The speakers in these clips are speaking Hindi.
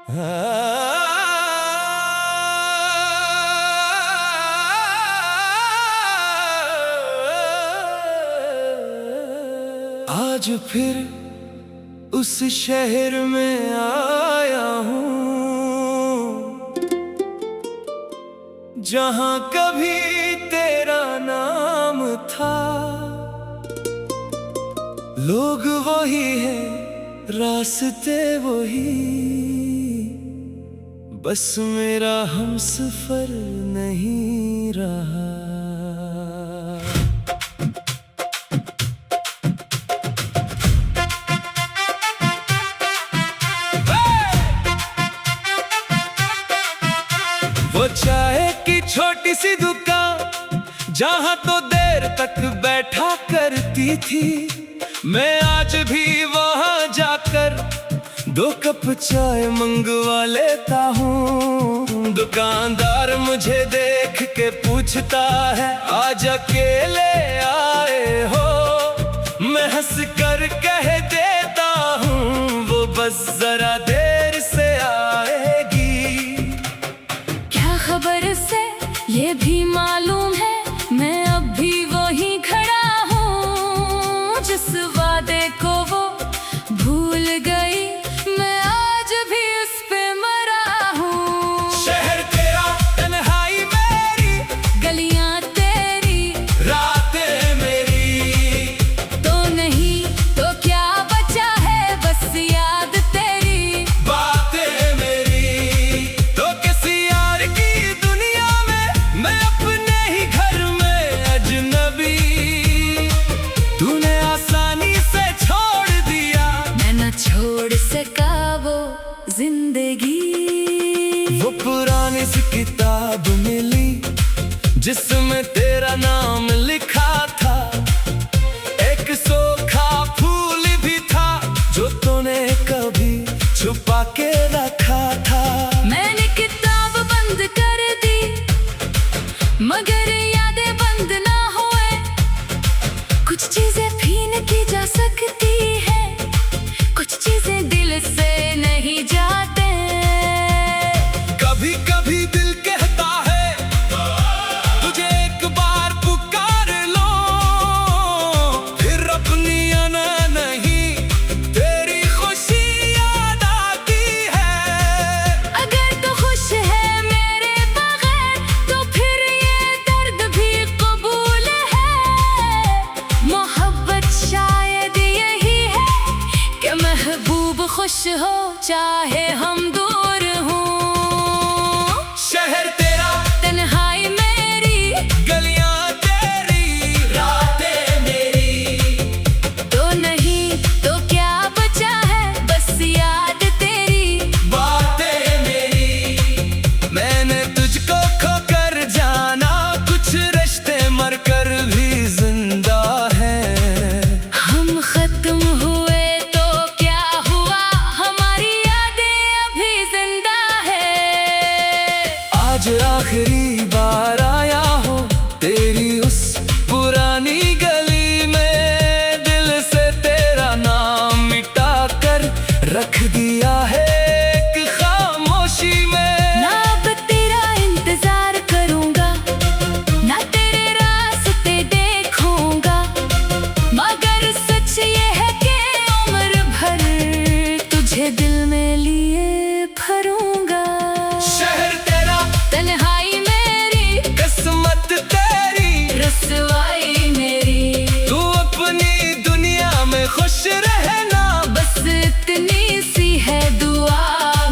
आज फिर उस शहर में आया हूँ जहाँ कभी तेरा नाम था। लोग वही है, रास्ते वही, बस मेरा हमसफर नहीं रहा। वो चाय की छोटी सी दुकान जहाँ तो देर तक बैठा करती थी, मैं आज भी वहाँ जाकर 2 कप चाय मंगवा लेता हूँ। दुकानदार मुझे देख के पूछता है, आज अकेले आए हो? मैं हंस कर कह देता हूँ, वो बस जरा देर से आएगी। क्या खबर से ये भी मालूम है, मैं अब भी वही खड़ा हूँ। जिस वादे को वो भूल गई, मैं आज भी उस पे मरा हूँ। शहर तेरा, तन्हाई मेरी, गलियां तेरी, रातें मेरी, तो नहीं तो क्या बचा है, बस याद तेरी, बातें मेरी। तो किसी यार की दुनिया में, मैं अपने ही घर में अजनबी। तूने आसानी से छोड़ दिया, मैं न छोड़ सका वो जिंदगी। वो पुरानी सी किताब मिली जिसमें तेरा नाम लिखा था। एक सूखा फूल भी था जो तूने कभी छुपा के रखा था। मैंने किताब बंद कर दी, मगर यादें बंद ना हुए। कुछ चीजें भीन की जा सकती है, कुछ चीजें दिल से नहीं जाते। कभी कभी दिल कहता है, तुझे एक बार पुकार लो, फिर अपनी आना नहीं, तेरी खुशी याद आती है। अगर तू खुश है मेरे बगैर, तो फिर ये दर्द भी कबूल है। मोहब्बत शायद यही है कि महबूब खुश हो चाहे हम दूर हों। शहर तेरा, तन्हाई मेरी, गलियां तेरी, रातें मेरी, तो नहीं तो क्या बचा है, बस याद तेरी, बातें मेरी। मैंने तुझको खोकर जाना, कुछ रिश्ते मरकर भी जिंदा हैं। हम खत्म हुए तो क्या हुआ, हमारी यादें अभी जिंदा है। आज आखिरी बार आया हो तेरी उस पुरानी गली में, दिल से तेरा नाम मिटा कर रख दिया है एक खामोशी में। ना अब तेरा इंतजार करूंगा, ना तेरे रास्ते देखूंगा, मगर सच ये है कि उम्र भर तुझे दिल में लिए भरूंगा। शहर तेरा, तन्हाई मेरी, किस्मत तेरी, रसवाई मेरी, तू अपनी दुनिया में खुश रहना, बस इतनी सी है दुआ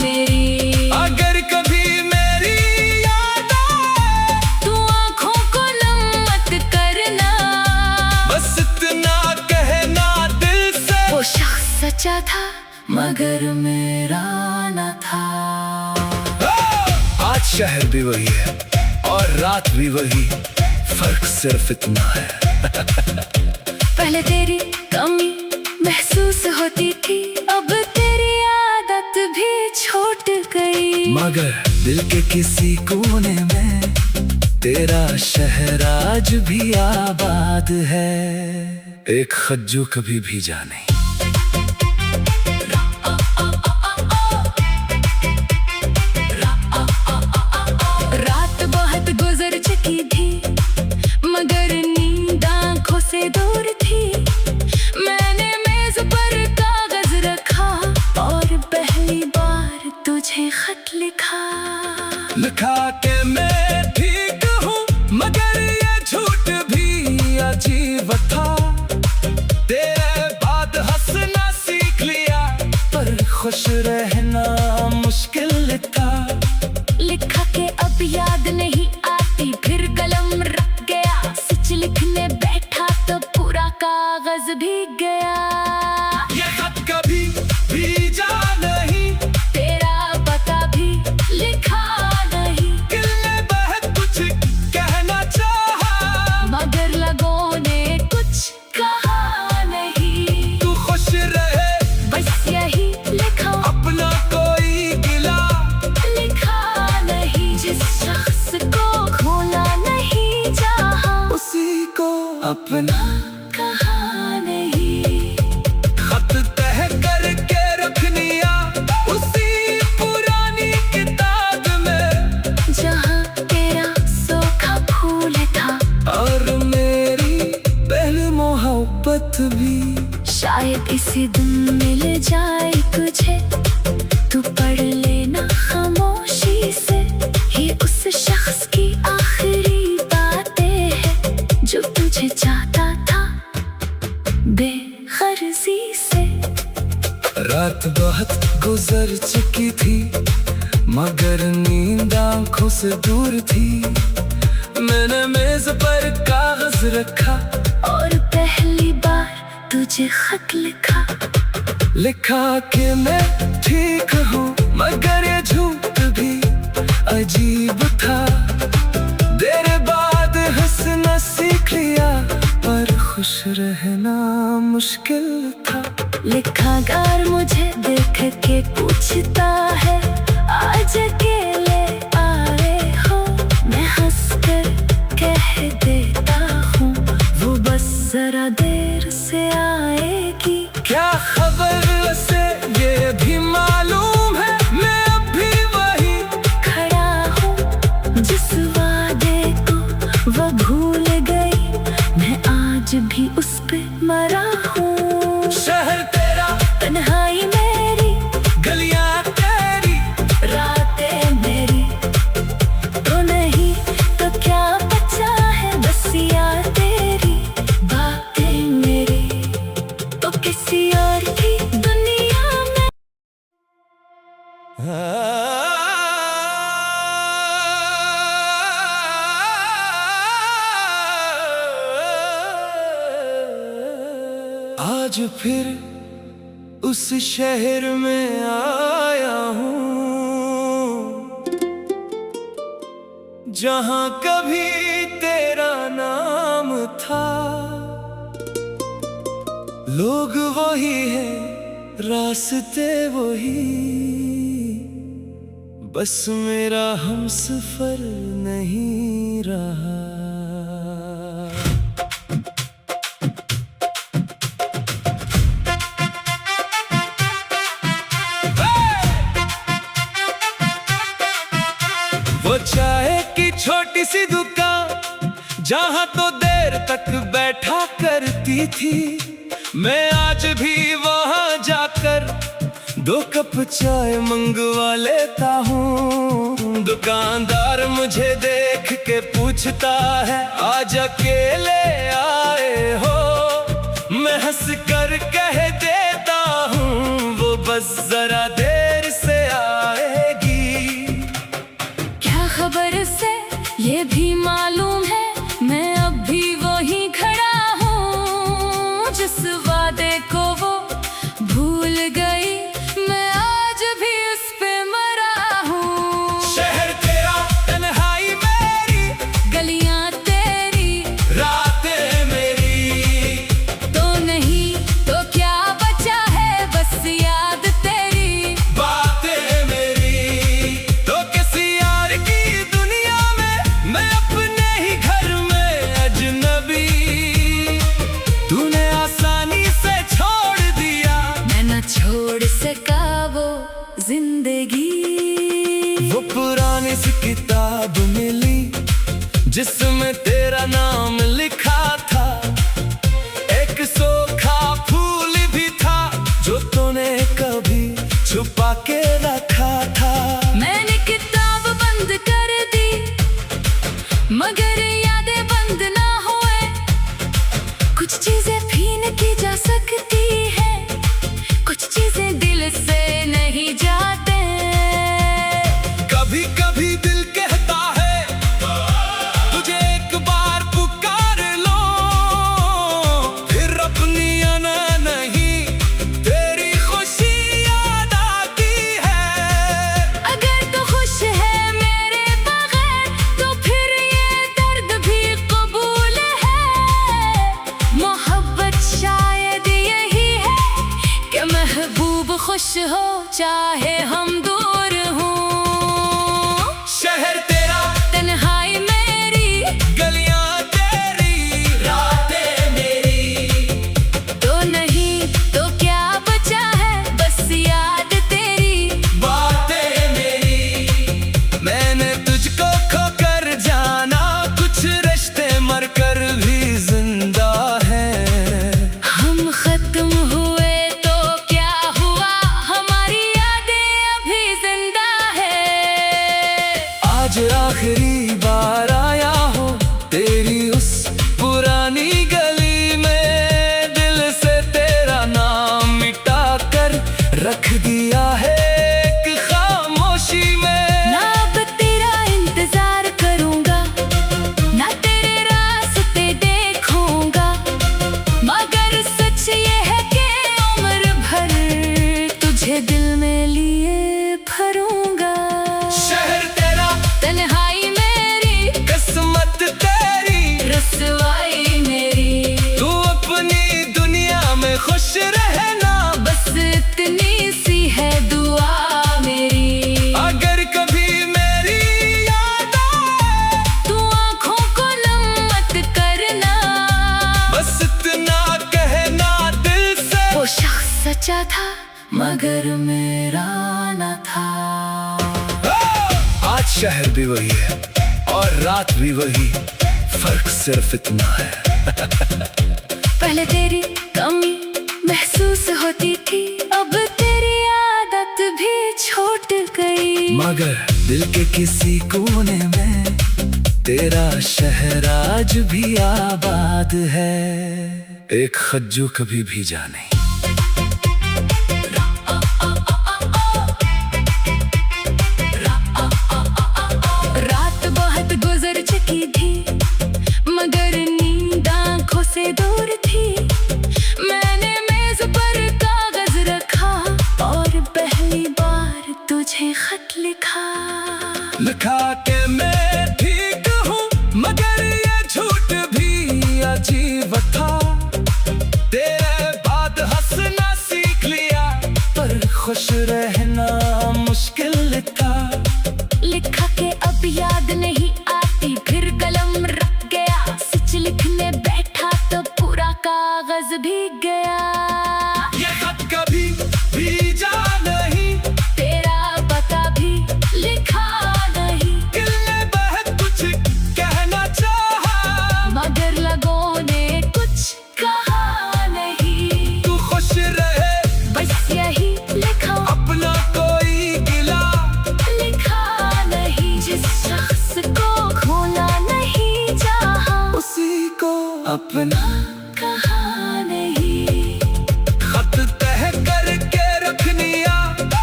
मेरी। अगर कभी मेरी याद आए, तू आँखों को नम मत करना, बस इतना कहना दिल से, वो शख्स सच्चा था मगर मेरा न था। आज शहर भी वही है और रात भी वही, फर्क सिर्फ इतना है। पहले तेरी कमी महसूस होती थी, अब तेरी आदत भी छूट गई। मगर दिल के किसी कोने में तेरा शहर आज भी आबाद है। एक खज्जू कभी भी जाने। लिखा के मैं ठीक हूँ मगर ये झूठ भी अजीब था। तेरे बाद हंसना सीख लिया पर खुश रहना मुश्किल था। लिखा के अब याद नहीं आती फिर कलम रख गया। सच लिखने बैठा तो पूरा कागज भीग गया। ये खत कभी भीजा नहीं, तेरा पता भी लिखा नहीं। दिल ने बहुत कुछ कहना चाहा मगर लोगों ने कुछ कहा नहीं। तू खुश रहे बस यही लिखा, अपना कोई गिला लिखा नहीं। जिस शख्स को खोना नहीं चाहा उसी को अपना कहा नहीं। खत तह करके रख लिया उसी पुरानी किताब में जहाँ तेरा सूखा फूल था और मेरी पहली मोहब्बत भी। शायद इसी दिन मिल जाए तुझे, तू पढ़ लेना खामोशी से। ये उस शख्स की आखिरी बातें हैं जो तुझे चाहता था बेगर्जी से। रात बहुत गुजर चुकी थी मगर नींद आंखों से दूर थी। मैंने मेज पर कागज रखा और पहली बार तुझे खत लिखा। लिखा कि मैं ठीक हूँ मगर ये झूठ भी अजीब था। तेरे बाद हंसना सीख लिया पर खुश रहना मुश्किल था। लिखा गार मुझे देख के पूछता है आज अकेले आए हो। मैं हंस कर कह देता हूँ वो बस जरा देर से आएगी। क्या खबर से ये भी मालूम है मैं अब भी वही खड़ा हूँ जिस वादे को वो भूल गई। मैं आज भी उस पे मरा हूँ। शहर तेरा, तन्हाई मेरी, गलियां तेरी, रातें मेरी। तो नहीं तो क्या बचा है बस यार तेरी बातें मेरी। तो किसी और की दुनिया में आज फिर उस शहर में आया हूँ जहाँ कभी तेरा नाम था। लोग वही है रास्ते वही, बस मेरा हमसफर नहीं रहा। वो चाय की छोटी सी दुकान जहाँ तो देर तक बैठा करती थी। मैं आज भी वहाँ जाकर 2 कप चाय मंगवा लेता हूँ। दुकानदार मुझे देख के पूछता है आज अकेले आए हो। मैं हंस कर कह देता हूँ वो बस जरा देर से आएगी। क्या खबर से ये भी मालूम है मैं अब भी वहीं खड़ा हूँ जिस वादे को वो भूल गई। मैं आज भी उस पे मरा हूँ। शहर तेरा, तन्हाई मेरी, गलियां तेरी, रातें मेरी। तो नहीं तो क्या बचा है बस याद तेरी बातें मेरी। तो किसी यार की दुनिया में मैं अपने ही घर में अजनबी। तूने आसानी से छोड़ दिया, मैं न छोड़ सका वो जिंदगी। वो पुरानी सी किताब मिली जिसमें तेरा नाम लिखा था। एक सूखा फूल भी था जो तूने कभी छुपा के रखा था। मैंने किताब बंद कर चाहे हम दूर हों। शहर तेरा, तन्हाई मेरी, गलियां तेरी, रातें मेरी। तो नहीं तो क्या बचा है, बस याद तेरी, बातें मेरी। मैंने तुझको खोकर जाना, कुछ रिश्ते मरकर भी जिंदा हैं। हम खत्म हुए तो क्या हुआ, हमारी यादें अभी जिंदा है। आज आखिरी बार आया हो तेरी उस पुरानी गली में, दिल से तेरा नाम मिटा कर रख दिया है एक खामोशी में। ना अब तेरा इंतजार करूंगा, ना तेरे रास्ते देखूंगा, मगर सच ये है कि उम्र भर तुझे दिल में लिए भरूंगा। शहर तेरा, तन्हाई मेरी, किस्मत तेरी, रसवाई मेरी, तू अपनी दुनिया में खुश रहना, बस इतनी सी है दुआ मेरी। अगर कभी मेरी याद आए, तू आंखों को नम मत करना, बस इतना कहना दिल से। वो शख्स सच्चा था मगर मेरा न था। आज शहर भी वही है और रात भी वही, फर्क सिर्फ इतना है। पहले तेरी कमी महसूस होती थी, अब तेरी आदत भी छूट गई, मगर दिल के किसी कोने में तेरा शहर आज भी आबाद है। एक खत जो कभी भी जाने। रात बहुत गुजर चुकी थी, मगर नींद आंखों से दूर थी। मैंने मेज पर कागज रखा और पहली बार तुझे खत लिखा। लिखा के मैं ठीक हूँ, मगर ये झूठ भी अजीब था। तेरे बाद हंसना सीख लिया, पर खुश रहना मुश्किल था। लिखा के अब याद नहीं आती, फिर कलम रख गया, सच लिखने बैठा तो पूरा कागज भीग गया। ये खत कभी भीजा नहीं, तेरा पता भी लिखा नहीं, दिल ने बहुत कुछ कहना चाहा, मगर लगों ने कुछ कहा नहीं। तू खुश रहे बस यही लिखा, अपना कोई गिला। लिखा नहीं, जिस शख्स को खोना नहीं चाहा, उसी को अपना कहा नहीं। खत तह करके रखनिया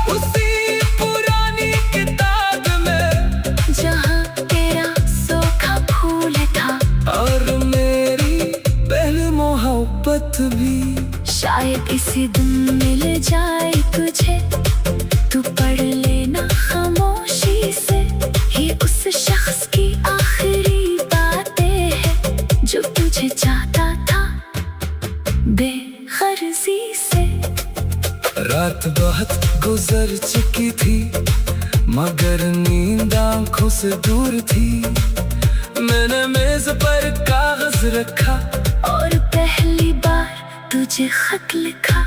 उसी पुरानी किताब में, जहाँ तेरा सूखा फूल था और मेरी पहली मोहब्बत भी। शायद इसी दिन मिल जाए तुझे, तू पढ़ लेना खामोशी से। ये उस शख्स की आखिरी बातें हैं जो तुझे चाहता था बेगर्जी से। रात बहुत गुजर चुकी थी, मगर नींद आंखों से दूर थी। मैंने मेज पर कागज रखा और पहली बार तुझे खत लिखा।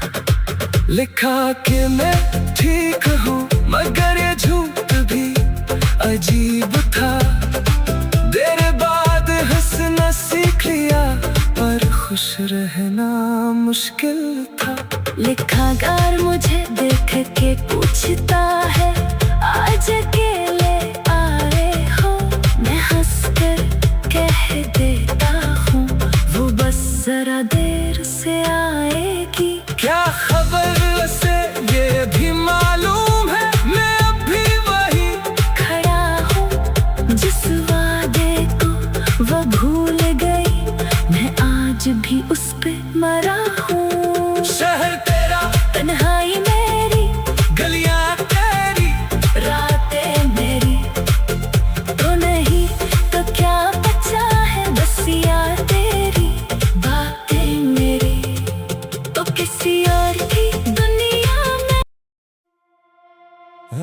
लिखा कि मैं ठीक हूँ, मगर ये झूठ भी अजीब था। देर बाद हंसना सीख लिया, पर खुश रहना मुश्किल था। लिखा गार मुझे देख के पूछता है, आज अकेले आए हो। मैं हंस कर कह देता हूँ, वो बस जरा देर से आएगी। क्या खबर से ये भी मालूम है, मैं अब भी वही खड़ा हूँ जिस वादे को वो भूल गई, मैं आज भी उस पे मरा हूँ। शहर तेरा, तन्हाई मेरी, गलियां तेरी, रातें मेरी, तो नहीं तो आज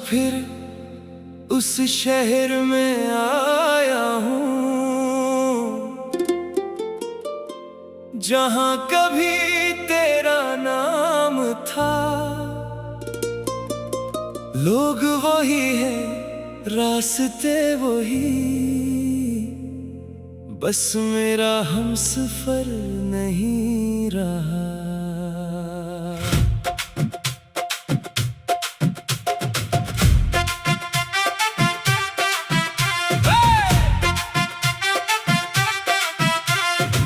फिर उस शहर में आया हूँ जहाँ कभी तेरा नाम था। लोग वही है, रास्ते वही, बस मेरा हमसफर नहीं रहा।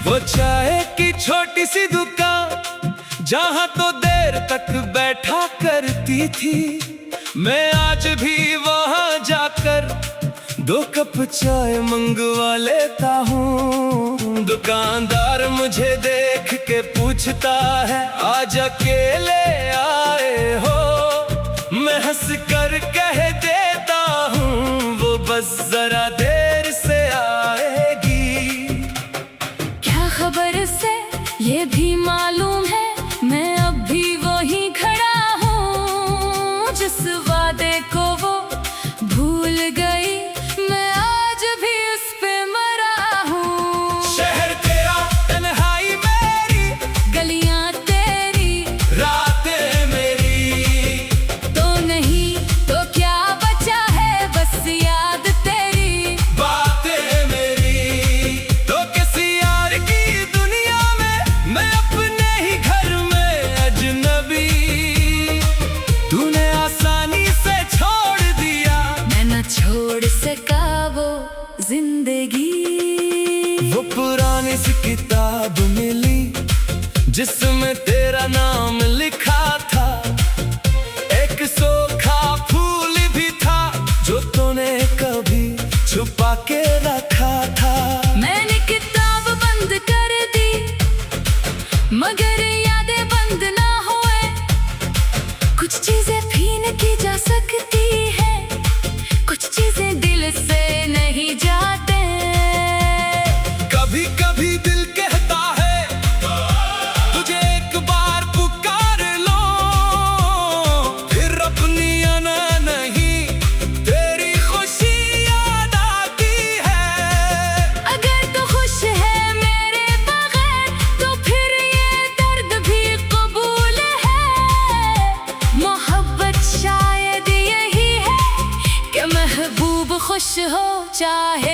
वो चाय की छोटी सी दुकान जहाँ तो देर तक बैठा करती थी, मैं आज भी वहाँ जाकर 2 कप चाय मंगवा लेता हूँ। दुकानदार मुझे देख के पूछता है, आज अकेले आए हो? मैं हंस कर कह देता हूँ, वो बस जरा देर से आएगी। क्या खबर से ये भी मालूम है, मैं अब भी वहीं खड़ा हूँ। जिस वादे को वो भूल गई, मैं आज भी उस पे मरा हूँ। शहर तेरा, तन्हाई मेरी, गलियां तेरी, रातें मेरी, तो नहीं तो क्या बचा है, बस याद तेरी, बातें मेरी। तो किसी यार की दुनिया में, मैं अपने ही घर में अजनबी। तूने आसानी से छोड़ दिया, मैं न छोड़ सका वो जिंदगी। वो पुरानी सी किताब मिली जिसमें तेरा नाम लिखा था। एक सूखा फूल भी था जो तूने कभी छुपा के रखा था। मैंने किताब बंद कर दी, मगर यादें बंद ना हुए। कुछ चीजें भीन की जा सकती है, कुछ चीजें दिल से नहीं जाते। कभी कभी दिल कहता है, तुझे एक बार पुकार लो, फिर अपनी आना नहीं, तेरी खुशी याद आती है। अगर तू खुश है मेरे बगैर, तो फिर ये दर्द भी कबूल है। मोहब्बत शायद यही है कि महबूब खुश हो चाहे